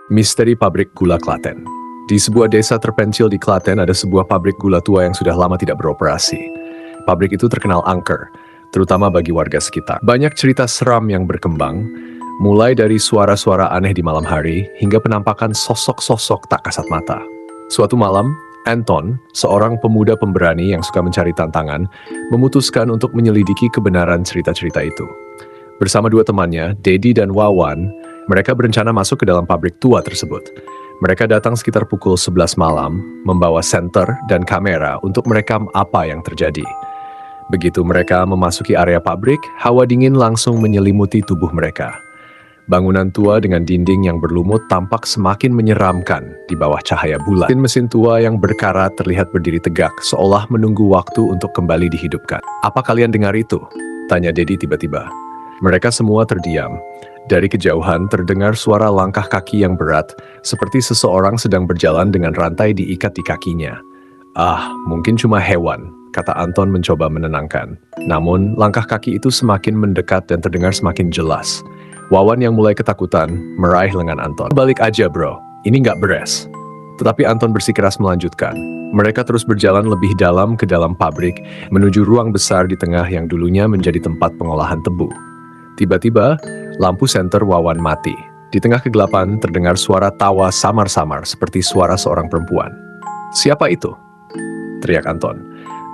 Misteri pabrik gula Klaten. Di sebuah desa terpencil di Klaten ada sebuah pabrik gula tua yang sudah lama tidak beroperasi. Pabrik itu terkenal angker, terutama bagi warga sekitar. Banyak cerita seram yang berkembang, mulai dari suara-suara aneh di malam hari hingga penampakan sosok-sosok tak kasat mata. Suatu malam, Anton, seorang pemuda pemberani yang suka mencari tantangan, memutuskan untuk menyelidiki kebenaran cerita-cerita itu. Bersama dua temannya, Dedi dan Wawan, mereka berencana masuk ke dalam pabrik tua tersebut. Mereka datang sekitar pukul 11 malam, membawa senter dan kamera untuk merekam apa yang terjadi. Begitu mereka memasuki area pabrik, hawa dingin langsung menyelimuti tubuh mereka. Bangunan tua dengan dinding yang berlumut tampak semakin menyeramkan di bawah cahaya bulan. Mesin tua yang berkarat terlihat berdiri tegak, seolah menunggu waktu untuk kembali dihidupkan. "Apa kalian dengar itu?" tanya Dedi tiba-tiba. Mereka semua terdiam. Dari kejauhan terdengar suara langkah kaki yang berat, seperti seseorang sedang berjalan dengan rantai diikat di kakinya. "Ah, mungkin cuma hewan," kata Anton mencoba menenangkan. Namun, langkah kaki itu semakin mendekat dan terdengar semakin jelas. Wawan yang mulai ketakutan, meraih lengan Anton. "Balik aja bro, ini nggak beres." Tetapi Anton bersikeras melanjutkan. Mereka terus berjalan lebih dalam ke dalam pabrik, menuju ruang besar di tengah yang dulunya menjadi tempat pengolahan tebu. Tiba-tiba, lampu senter Wawan mati. Di tengah kegelapan terdengar suara tawa samar-samar seperti suara seorang perempuan. "Siapa itu?" teriak Anton.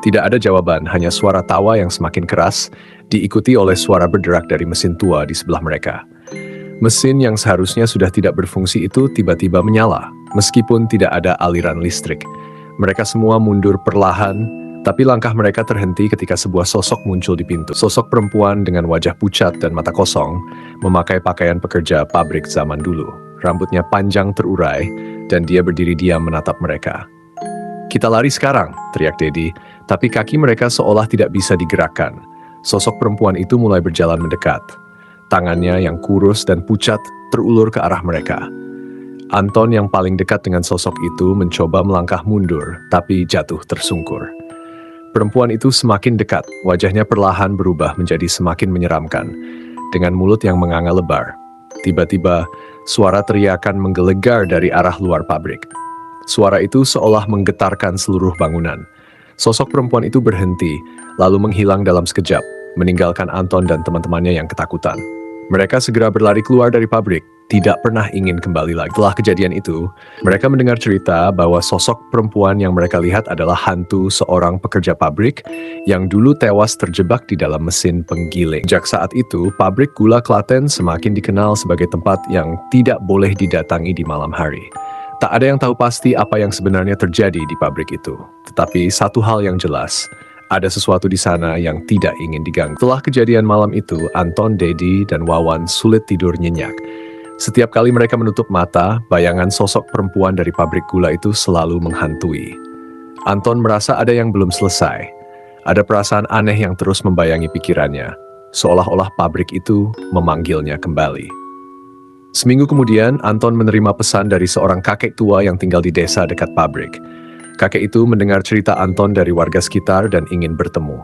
Tidak ada jawaban, hanya suara tawa yang semakin keras, diikuti oleh suara berderak dari mesin tua di sebelah mereka. Mesin yang seharusnya sudah tidak berfungsi itu tiba-tiba menyala, meskipun tidak ada aliran listrik. Mereka semua mundur perlahan, tapi langkah mereka terhenti ketika sebuah sosok muncul di pintu. Sosok perempuan dengan wajah pucat dan mata kosong, memakai pakaian pekerja pabrik zaman dulu. Rambutnya panjang terurai, dan dia berdiri diam menatap mereka. "Kita lari sekarang," teriak Dedi, tapi kaki mereka seolah tidak bisa digerakkan. Sosok perempuan itu mulai berjalan mendekat. Tangannya yang kurus dan pucat terulur ke arah mereka. Anton yang paling dekat dengan sosok itu mencoba melangkah mundur, tapi jatuh tersungkur. Perempuan itu semakin dekat, wajahnya perlahan berubah menjadi semakin menyeramkan, dengan mulut yang menganga lebar. Tiba-tiba, suara teriakan menggelegar dari arah luar pabrik. Suara itu seolah menggetarkan seluruh bangunan. Sosok perempuan itu berhenti, lalu menghilang dalam sekejap, meninggalkan Anton dan teman-temannya yang ketakutan. Mereka segera berlari keluar dari pabrik, tidak pernah ingin kembali lagi. Setelah kejadian itu, mereka mendengar cerita bahwa sosok perempuan yang mereka lihat adalah hantu seorang pekerja pabrik yang dulu tewas terjebak di dalam mesin penggiling. Sejak saat itu, pabrik gula Klaten semakin dikenal sebagai tempat yang tidak boleh didatangi di malam hari. Tak ada yang tahu pasti apa yang sebenarnya terjadi di pabrik itu. Tetapi satu hal yang jelas, ada sesuatu di sana yang tidak ingin diganggu. Setelah kejadian malam itu, Anton, Dedi, dan Wawan sulit tidur nyenyak. Setiap kali mereka menutup mata, bayangan sosok perempuan dari pabrik gula itu selalu menghantui. Anton merasa ada yang belum selesai. Ada perasaan aneh yang terus membayangi pikirannya, seolah-olah pabrik itu memanggilnya kembali. Seminggu kemudian, Anton menerima pesan dari seorang kakek tua yang tinggal di desa dekat pabrik. Kakek itu mendengar cerita Anton dari warga sekitar dan ingin bertemu.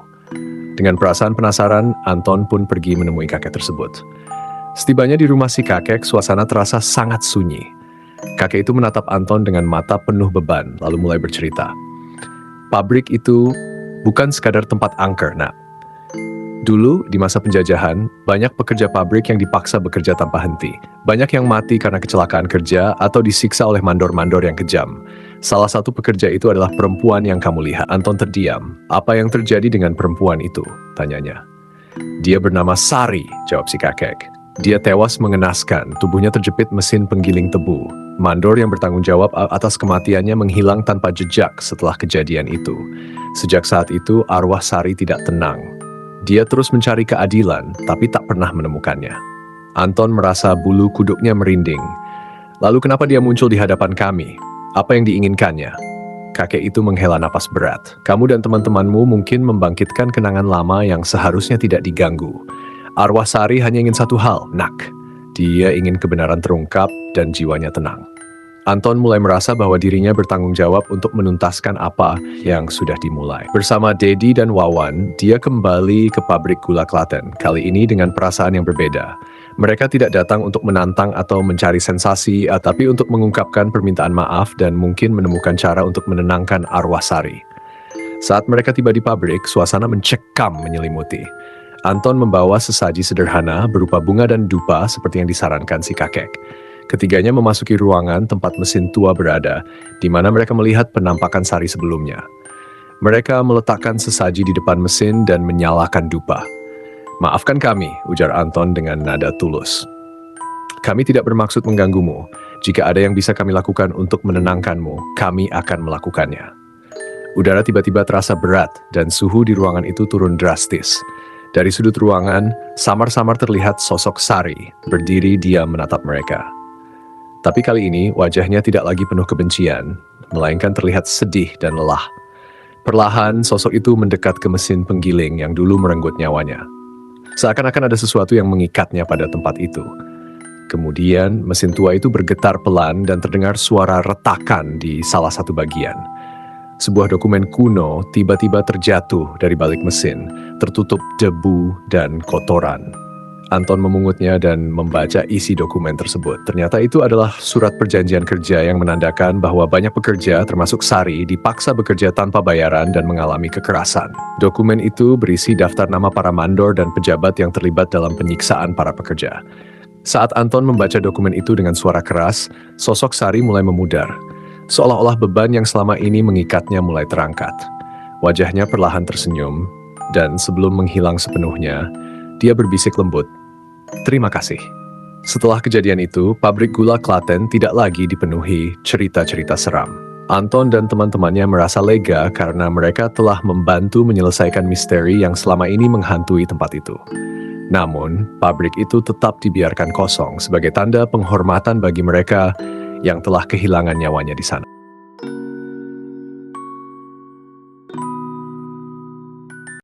Dengan perasaan penasaran, Anton pun pergi menemui kakek tersebut. Setibanya di rumah si kakek, suasana terasa sangat sunyi. Kakek itu menatap Anton dengan mata penuh beban, lalu mulai bercerita. "Pabrik itu bukan sekadar tempat angker, nak. Dulu, di masa penjajahan, banyak pekerja pabrik yang dipaksa bekerja tanpa henti. Banyak yang mati karena kecelakaan kerja atau disiksa oleh mandor-mandor yang kejam. Salah satu pekerja itu adalah perempuan yang kamu lihat." Anton terdiam. "Apa yang terjadi dengan perempuan itu?" tanyanya. "Dia bernama Sari," jawab si kakek. "Dia tewas mengenaskan, tubuhnya terjepit mesin penggiling tebu. Mandor yang bertanggung jawab atas kematiannya menghilang tanpa jejak setelah kejadian itu. Sejak saat itu, arwah Sari tidak tenang. Dia terus mencari keadilan, tapi tak pernah menemukannya." Anton merasa bulu kuduknya merinding. "Lalu kenapa dia muncul di hadapan kami? Apa yang diinginkannya?" Kakek itu menghela napas berat. "Kamu dan teman-temanmu mungkin membangkitkan kenangan lama yang seharusnya tidak diganggu. Arwah Sari hanya ingin satu hal, nak. Dia ingin kebenaran terungkap dan jiwanya tenang." Anton mulai merasa bahwa dirinya bertanggung jawab untuk menuntaskan apa yang sudah dimulai. Bersama Dedi dan Wawan, dia kembali ke pabrik gula Klaten, kali ini dengan perasaan yang berbeda. Mereka tidak datang untuk menantang atau mencari sensasi, tapi untuk mengungkapkan permintaan maaf dan mungkin menemukan cara untuk menenangkan arwah Sari. Saat mereka tiba di pabrik, suasana mencekam menyelimuti. Anton membawa sesaji sederhana berupa bunga dan dupa seperti yang disarankan si kakek. Ketiganya memasuki ruangan tempat mesin tua berada, di mana mereka melihat penampakan Sari sebelumnya. Mereka meletakkan sesaji di depan mesin dan menyalakan dupa. "Maafkan kami," ujar Anton dengan nada tulus. "Kami tidak bermaksud mengganggumu. Jika ada yang bisa kami lakukan untuk menenangkanmu, kami akan melakukannya." Udara tiba-tiba terasa berat dan suhu di ruangan itu turun drastis. Dari sudut ruangan, samar-samar terlihat sosok Sari, berdiri diam menatap mereka. Tapi kali ini wajahnya tidak lagi penuh kebencian, melainkan terlihat sedih dan lelah. Perlahan, sosok itu mendekat ke mesin penggiling yang dulu merenggut nyawanya. Seakan-akan ada sesuatu yang mengikatnya pada tempat itu. Kemudian, mesin tua itu bergetar pelan dan terdengar suara retakan di salah satu bagian. Sebuah dokumen kuno tiba-tiba terjatuh dari balik mesin, tertutup debu dan kotoran. Anton memungutnya dan membaca isi dokumen tersebut. Ternyata itu adalah surat perjanjian kerja yang menandakan bahwa banyak pekerja, termasuk Sari, dipaksa bekerja tanpa bayaran dan mengalami kekerasan. Dokumen itu berisi daftar nama para mandor dan pejabat yang terlibat dalam penyiksaan para pekerja. Saat Anton membaca dokumen itu dengan suara keras, sosok Sari mulai memudar. Seolah-olah beban yang selama ini mengikatnya mulai terangkat. Wajahnya perlahan tersenyum, dan sebelum menghilang sepenuhnya, dia berbisik lembut, "Terima kasih." Setelah kejadian itu, pabrik gula Klaten tidak lagi dipenuhi cerita-cerita seram. Anton dan teman-temannya merasa lega karena mereka telah membantu menyelesaikan misteri yang selama ini menghantui tempat itu. Namun, pabrik itu tetap dibiarkan kosong sebagai tanda penghormatan bagi mereka yang telah kehilangan nyawanya di sana.